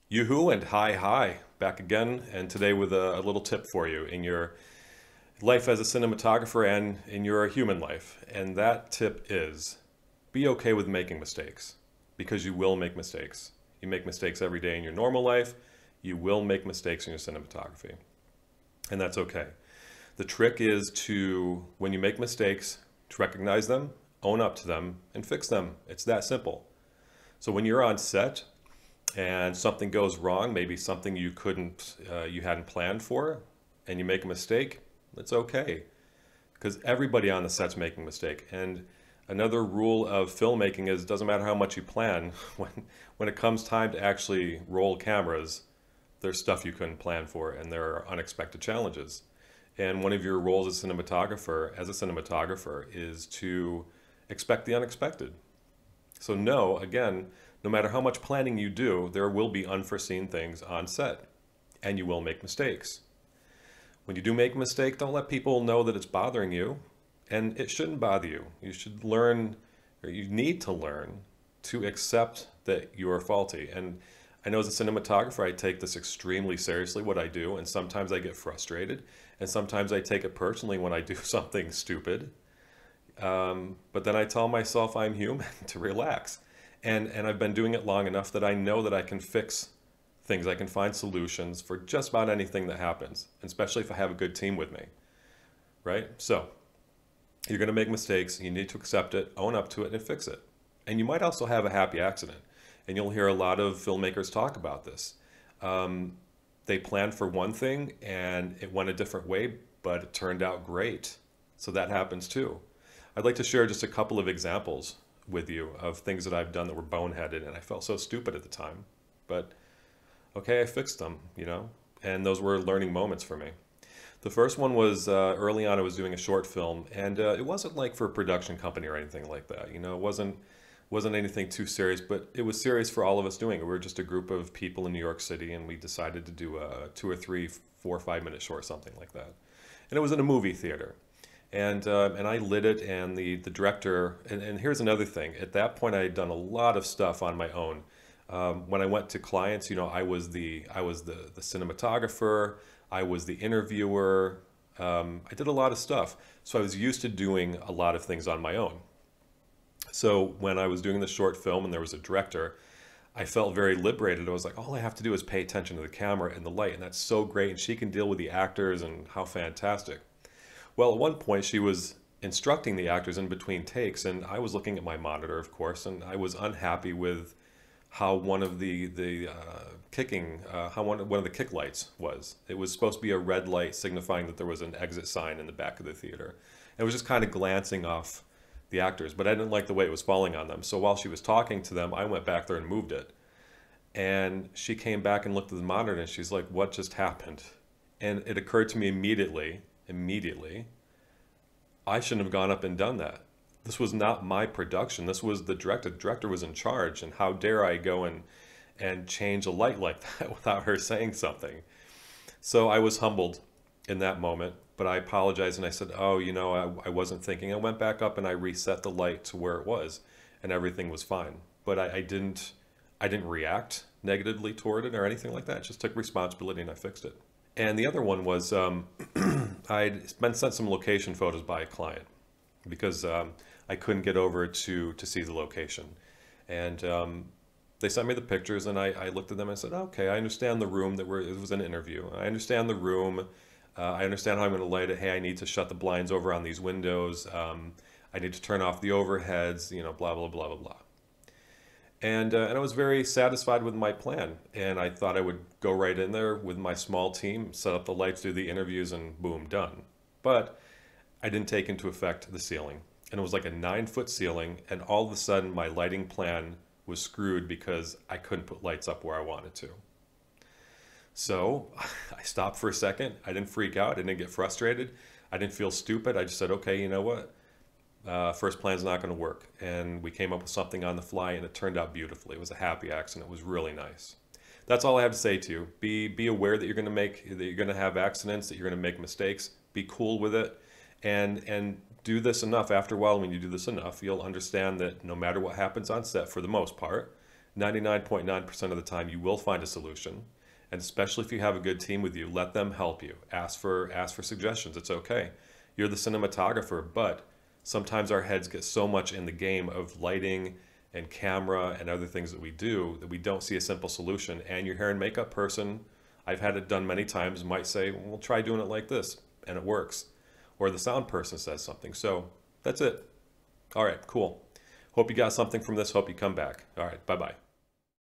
Yoo-hoo and hi, back again, and today with a little tip for you in your life as a cinematographer and in your human life. And that tip is be okay with making mistakes because you will make mistakes. You make mistakes every day in your normal life. You will make mistakes in your cinematography, and that's okay. The trick is to, when you make mistakes, to recognize them, own up to them, and fix them. It's that simple. So when you're on set, and something goes wrong, maybe something you hadn't planned for, and you make a mistake, it's okay, because everybody on the set's making a mistake. And another rule of filmmaking is it doesn't matter how much you plan, when it comes time to actually roll cameras, there's stuff you couldn't plan for, and there are unexpected challenges. And one of your roles as a cinematographer, is to expect the unexpected. So know, again, no matter how much planning you do, there will be unforeseen things on set, and you will make mistakes. When you do make a mistake, don't let people know that it's bothering you, and it shouldn't bother you. You should learn, or you need to learn, to accept that you are faulty. And I know as a cinematographer, I take this extremely seriously, what I do, and sometimes I get frustrated, and sometimes I take it personally when I do something stupid. But then I tell myself I'm human to relax. And I've been doing it long enough that I know that I can fix things. I can find solutions for just about anything that happens, especially if I have a good team with me, right? So you're going to make mistakes. You need to accept it, own up to it, and fix it. And you might also have a happy accident. And you'll hear a lot of filmmakers talk about this. They planned for one thing and it went a different way, but it turned out great. So that happens too. I'd like to share just a couple of examples with you of things that I've done that were boneheaded, and I felt so stupid at the time. But okay, I fixed them, and those were learning moments for me. The first one was early on. I was doing a short film, and it wasn't like for a production company or anything like that. It wasn't anything too serious, but it was serious for all of us doing it. We were just a group of people in New York City, and we decided to do a 2 or 3, 4 or 5 minute short, something like that. And it was in a movie theater. And I lit it, and the director, and here's another thing. At that point, I had done a lot of stuff on my own. When I went to clients, I was the cinematographer, I was the interviewer. I did a lot of stuff, so I was used to doing a lot of things on my own. So when I was doing the short film and there was a director, I felt very liberated. I was like, all I have to do is pay attention to the camera and the light, and that's so great. And she can deal with the actors, and how fantastic. Well, at one point she was instructing the actors in between takes, and I was looking at my monitor, of course, and I was unhappy with how one of one of the kick lights was. It was supposed to be a red light signifying that there was an exit sign in the back of the theater. And it was just kind of glancing off the actors, but I didn't like the way it was falling on them. So while she was talking to them, I went back there and moved it. And she came back and looked at the monitor, and she's like, "What just happened?" And it occurred to me immediately, I shouldn't have gone up and done that. This was not my production. This was the director. The director was in charge, and how dare I go and change a light like that without her saying something. So I was humbled in that moment, but I apologized and I said, "Oh, I wasn't thinking." I went back up and I reset the light to where it was, and everything was fine. But I didn't react negatively toward it or anything like that. I just took responsibility and I fixed it. And the other one was I'd been sent some location photos by a client because I couldn't get over to see the location. And they sent me the pictures, and I looked at them and I said, "Okay, I understand the room it was an interview. I understand the room. I understand how I'm going to light it. Hey, I need to shut the blinds over on these windows. I need to turn off the overheads, blah, blah, blah, blah, blah." And I was very satisfied with my plan. And I thought I would go right in there with my small team, set up the lights, do the interviews, and boom, done. But I didn't take into effect the ceiling. And it was like a 9-foot ceiling. And all of a sudden, my lighting plan was screwed because I couldn't put lights up where I wanted to. So I stopped for a second. I didn't freak out. I didn't get frustrated. I didn't feel stupid. I just said, "Okay, you know what? First plan's not going to work." And we came up with something on the fly, and it turned out beautifully. It was a happy accident. It was really nice. That's all I have to say to you. Be aware that you're going to have accidents, that you're going to make mistakes. Be cool with it, and do this enough. After a while, when you do this enough, you'll understand that no matter what happens on set, for the most part, 99.9% of the time you will find a solution. And especially if you have a good team with you, let them help you. Ask for suggestions. It's okay. You're the cinematographer, but sometimes our heads get so much in the game of lighting and camera and other things that we do that we don't see a simple solution. And your hair and makeup person, I've had it done many times, might say, well, try doing it like this, and it works. Or the sound person says something. So that's it. All right, cool. Hope you got something from this. Hope you come back. All right, bye-bye.